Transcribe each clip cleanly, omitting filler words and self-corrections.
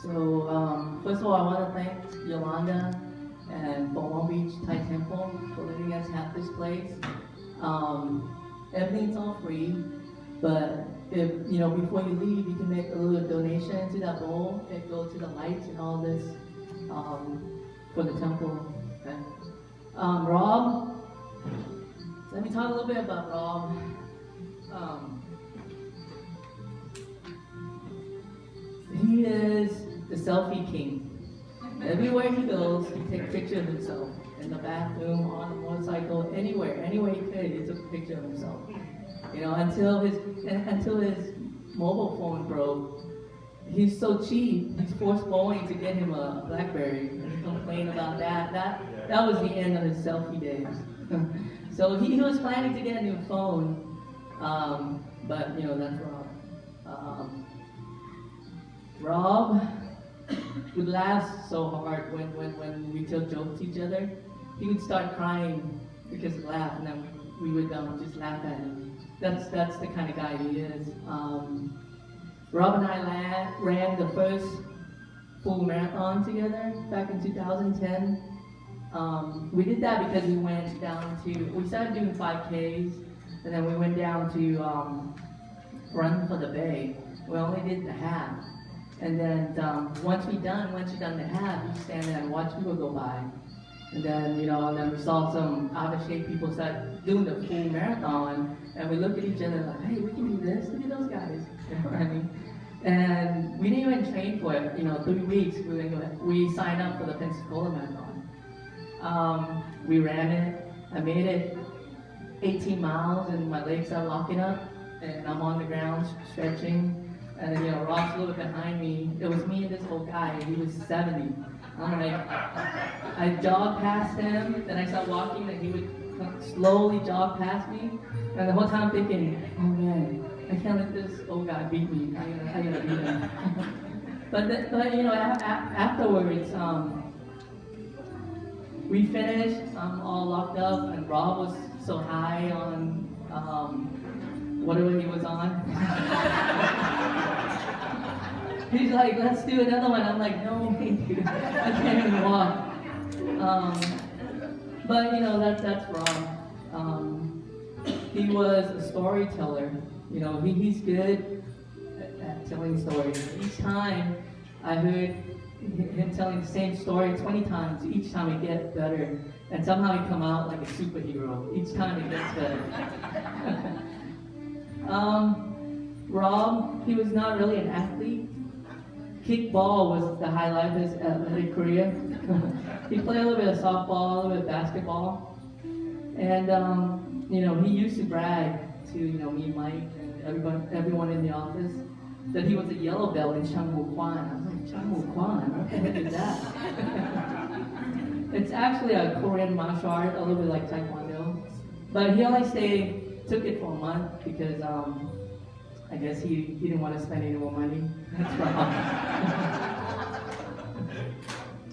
So, first of all, I want to thank Yolanda and Long Beach Thai Temple for letting us have this place. Everything's all free, but if before you leave, you can make a little donation to that bowl. It goes to the lights and all this for the temple. Okay. Rob, let me talk a little bit about Rob. Um, he is the selfie king. Everywhere he goes, he takes pictures of himself. In the bathroom, on a motorcycle, anywhere he could, he took a picture of himself. Until his mobile phone broke. He's so cheap, he's forced Boeing to get him a BlackBerry. And he complained about that. That was the end of his selfie days. So he was planning to get a new phone, but that's Rob. Rob would laugh so hard when we tell jokes to each other. He would start crying because he laughed, and then we would just laugh at him. That's the kind of guy he is. Rob and I ran the first full marathon together back in 2010. We did that because we started doing 5Ks, and then we went down to run for the bay. We only did the half. And then once you're done the half, you stand there and watch people go by. And then, and then we saw some out of shape people start doing the full marathon, and we looked at each other like, hey, we can do this, look at those guys. You know what I mean? And we didn't even train for it. 3 weeks, we signed up for the Pensacola Marathon. We ran it, I made it 18 miles, and my legs started locking up, and I'm on the ground stretching. And Rob's a little bit behind me. It was me and this old guy. He was 70. I'm like, I jogged past him, then I started walking, and he would slowly jog past me. And the whole time I'm thinking, oh man, I can't let this old guy beat me. I gotta beat him. but afterwards, we finished. I'm all locked up, and Rob was so high on whatever he was on. He's like, let's do another one. I'm like, no, dude, I can't even walk. But that's Rob. He was a storyteller. He's good at telling stories. Each time I heard him telling the same story 20 times, each time it gets better. And somehow he come out like a superhero. Each time it gets better. Rob, he was not really an athlete. Kickball was the highlight of his athletic career. He played a little bit of softball, a little bit of basketball. And, he used to brag to, me and Mike and everyone in the office that he was a yellow belt in Chang Wu Kwan. I was like, Chang Wu Kwan? What the heck is that? It's actually a Korean martial art, a little bit like Taekwondo. But he only took it for a month because I guess he didn't want to spend any more money. That's Rob.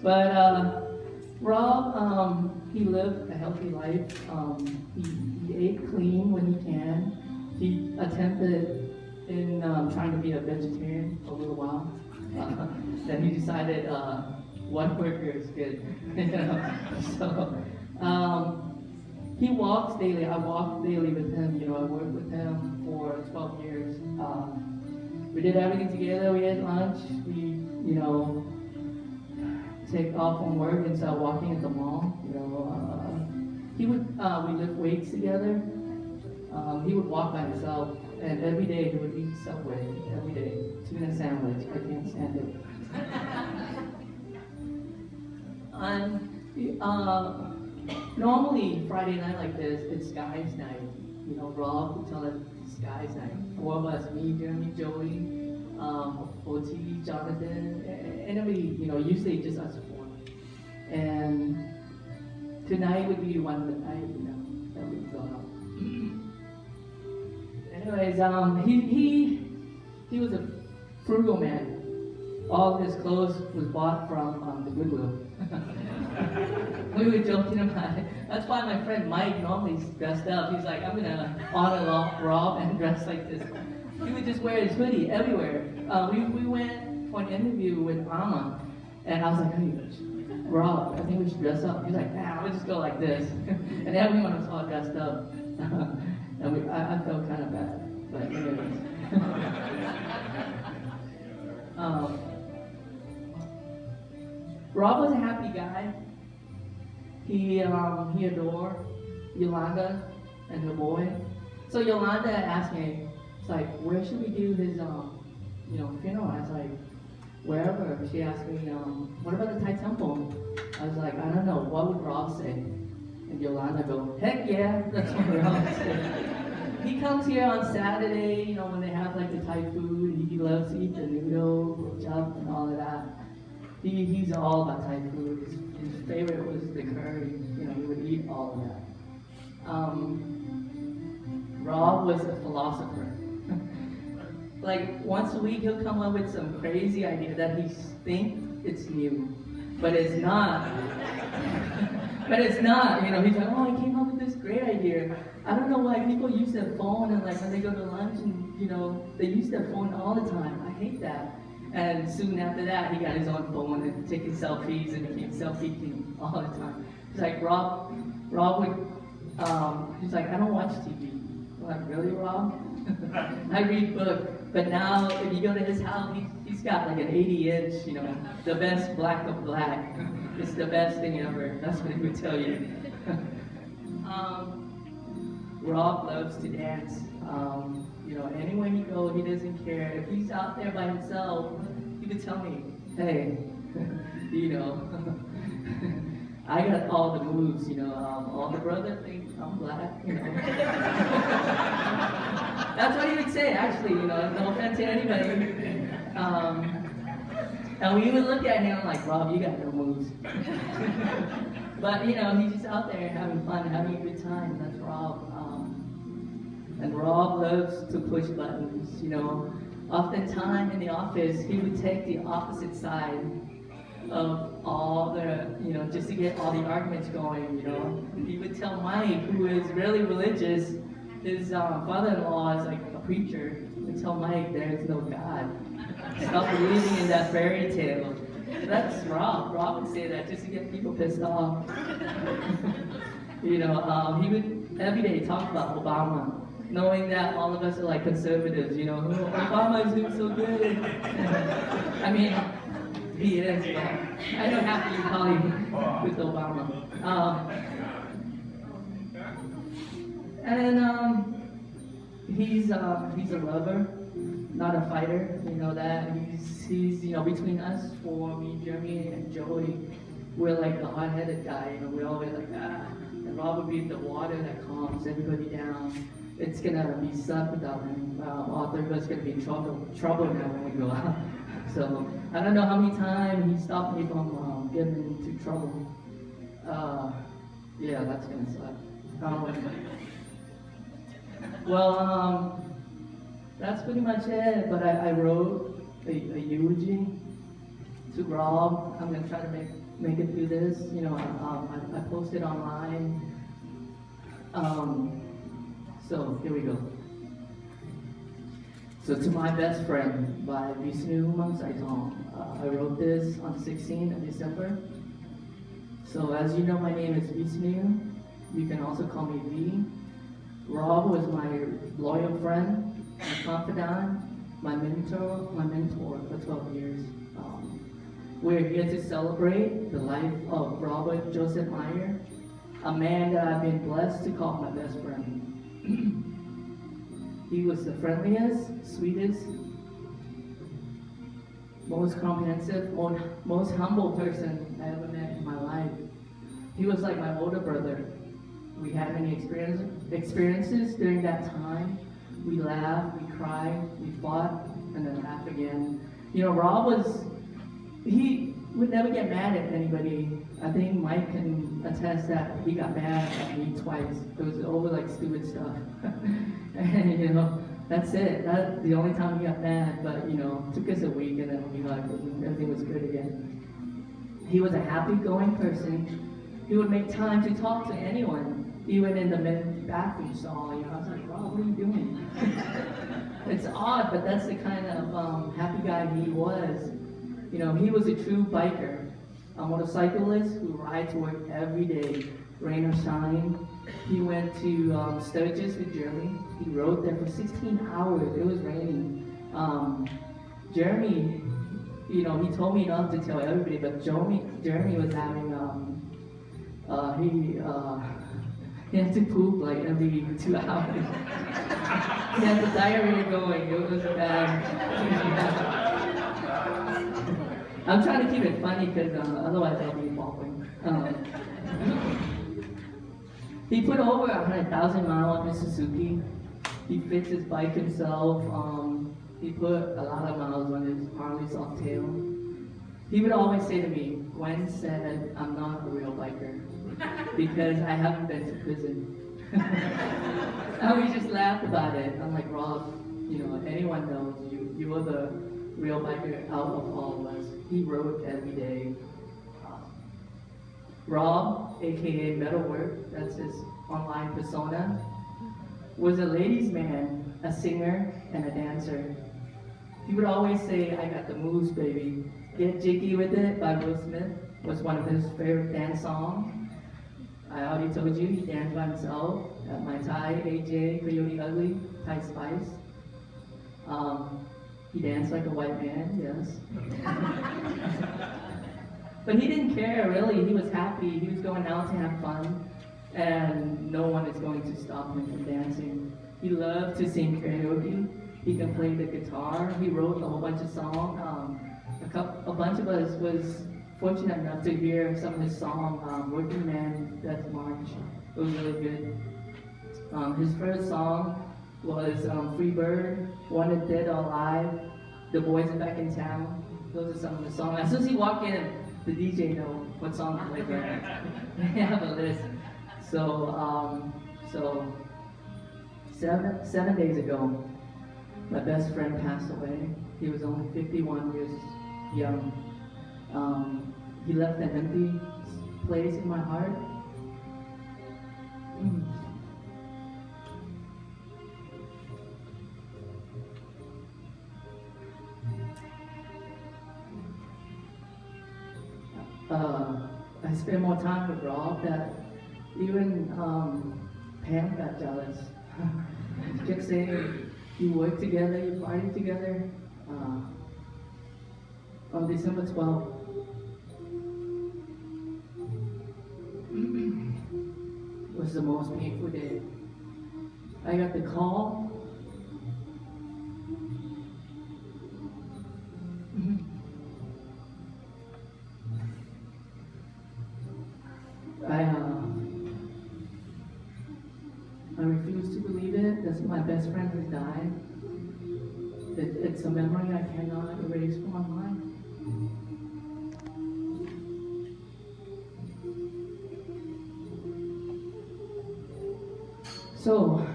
But Rob, he lived a healthy life. He ate clean when he can. He attempted in trying to be a vegetarian for a little while. Then he decided one burger is good. So he walks daily. I walk daily with him. I worked with him for 12 years. We did everything together. We ate lunch. We, take off from work and start walking at the mall. We lift weights together. He would walk by himself, and every day he would eat Subway. Every day, tuna sandwich. I can't stand it. Normally Friday night like this, it's guys' night. Rob would tell us it's guys' night. 4 of us, me, Jeremy, Joey, OT, Jonathan, and everybody, usually just us 4. And tonight would be one of the night, that we go out. Anyways, he was a frugal man. All of his clothes was bought from the Goodwill. We were joking about it. That's why my friend Mike normally is dressed up. He's like, I'm gonna honor Rob and dress like this. He would just wear his hoodie everywhere. We went for an interview with Mama. And I was like, hey, Rob, I think we should dress up. He's like, nah, we'll just go like this. And everyone was all dressed up. And I felt kind of bad. But anyways. Rob was a happy guy. He adored Yolanda and the boy. So Yolanda asked me, it's like, where should we do his funeral? I was like, wherever. She asked me, what about the Thai temple? I was like, I don't know, what would Rob say? And Yolanda go, heck yeah, that's what Rob said. He comes here on Saturday, when they have like the Thai food. He loves to eat the noodle, chop, and all of that. He's all about Thai food. His favorite was the curry. He would eat all of that. Rob was a philosopher. Like once a week, he'll come up with some crazy idea that he thinks it's new, but it's not. He's like, oh, I came up with this great idea. I don't know why people use their phone and like when they go to lunch and they use their phone all the time. I hate that. And soon after that, he got his own phone and taking selfies and became selfie-king all the time. He's like, Rob would, he's like, I don't watch TV. I'm like, really, Rob? I read books. But now, if you go to his house, he's got like an 80-inch, the best black of black. It's the best thing ever. That's what he would tell you. Rob loves to dance. Anywhere he goes, he doesn't care. If he's out there by himself, he would tell me, hey, I got all the moves, all the brother thinks I'm black, That's what he would say, actually, no offense to anybody. And we would look at him like, Rob, you got no moves. But, he's just out there having fun, having a good time. That's Rob. And Rob loves to push buttons, Oftentimes in the office, he would take the opposite side of all the, just to get all the arguments going, He would tell Mike, who is really religious, his father-in-law is like a preacher, he would tell Mike, there's no God. Stop believing in that fairy tale. That's Rob. Rob would say that just to get people pissed off. He would every day talk about Obama, knowing that all of us are like conservatives, Obama is doing so good. I mean, he is, but I know half of you probably with Obama. He's a lover, not a fighter. That he's between us, for me, Jeremy, and Joey, we're like the hot-headed guy. We're always like and Rob would be the water that calms everybody down. It's gonna be sucked without him. All three of us gonna be in trouble now when we go out. So I don't know how many times he stopped me from getting into trouble. Yeah, that's gonna suck. That's pretty much it. But I wrote a eulogy to Rob. I'm gonna try to make it through this. I posted online. So here we go. So to my best friend by Vishnu Mangsaiton. I wrote this on 16th of December. So as you know, my name is Vishnu. You can also call me V. Rob was my loyal friend, my confidant, my mentor for 12 years. We're here to celebrate the life of Robert Joseph Meyer, a man that I've been blessed to call my best friend. He was the friendliest, sweetest, most comprehensive, most humble person I ever met in my life. He was like my older brother. We had many experiences during that time. We laughed, we cried, we fought, and then laughed again. Rob he would never get mad at anybody. I think Mike can attest that he got mad at me twice. It was over like stupid stuff. And that's it. That's the only time he got mad, but it took us a week and then we hugged and everything was good again. He was a happy-going person. He would make time to talk to anyone, even in the men's bathroom stall. I was like, Rob, what are you doing? It's odd, but that's the kind of happy guy he was. He was a true biker, a motorcyclist who rides to work every day, rain or shine. He went to Sturgis in Germany. He rode there for 16 hours. It was raining. Jeremy, he told me not to tell everybody, but Jeremy was having, he had to poop like every 2 hours. He had the diarrhea going. It was bad. I'm trying to keep it funny because otherwise I'll be falling. He put over 100,000 miles on his Suzuki. He fixed his bike himself. He put a lot of miles on his Harley Softail. He would always say to me, Gwen said I'm not a real biker because I haven't been to prison. And we just laughed about it. I'm like, Rob, anyone knows you are the real biker out of all of us. He rode every day. Rob, aka Metalwork, that's his online persona, was a ladies' man, a singer, and a dancer. He would always say, I got the moves, baby. Get Jiggy With It by Will Smith was one of his favorite dance songs. I already told you, he danced by himself at my Thai, AJ, Coyote Ugly, Thai Spice. He danced like a white man, yes. But he didn't care, really. He was happy. He was going out to have fun, and no one is going to stop him from dancing. He loved to sing karaoke. He can play the guitar. He wrote a whole bunch of songs. A bunch of us was fortunate enough to hear some of his songs, Working Man, Death March. It was really good. His first song was Free Bird, Wanted Dead or Alive, The Boys Are Back in Town. Those are some of the songs. As soon as he walked in, the DJ know what song to play. They have a list. So 7 days ago, my best friend passed away. He was only 51 years young. He left an empty place in my heart. I spent more time with Rob that even Pam got jealous. She kept saying, you work together, you party together. On December 12th, was the most painful day. I got the call. I refuse to believe it. That's my best friend who died. It's a memory I cannot erase from my mind. So,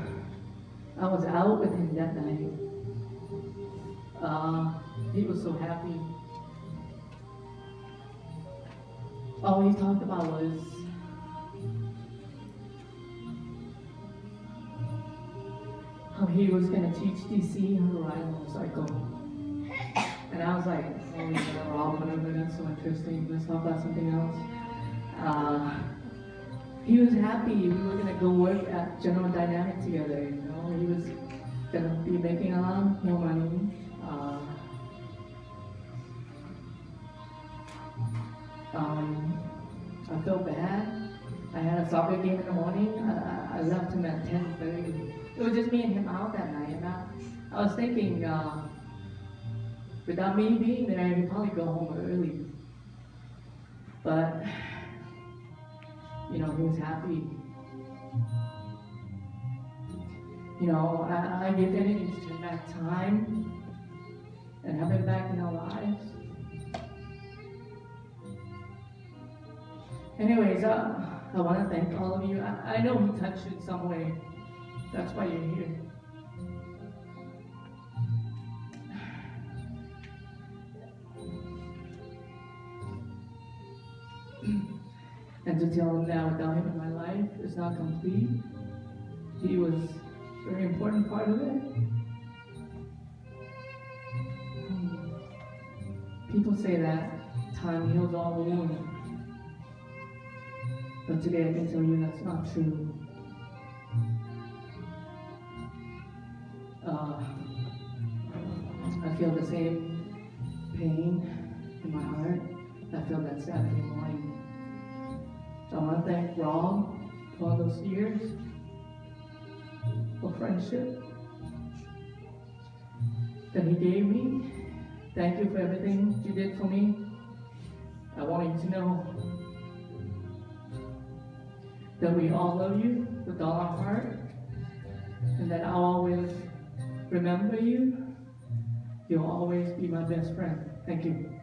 I was out with him that night. He was so happy. All he talked about was how he was going to teach DC how to ride a motorcycle. And I was like, oh yeah, Rob, whatever, that's so interesting. Let's talk about something else. He was happy. We were going to go work at General Dynamics together, He was going to be making a lot more money. I felt bad. I had a soccer game in the morning. I left him at 10:30. It was just me and him out that night. And I was thinking, without me being there, he'd probably go home early. But, he was happy. I give anything to turn back time and have him back in our lives. Anyways, I want to thank all of you. I know he touched you in some way. That's why you're here. And to tell him that without him in my life is not complete. He was a very important part of it. People say that time heals all wounds. But today I can tell you that's not true. I feel the same pain in my heart. I feel that Saturday morning. So I want to thank Rob for all those years of friendship that he gave me. Thank you for everything you did for me. I want you to know that we all love you with all our heart, and that I'll always remember you. You'll always be my best friend. Thank you.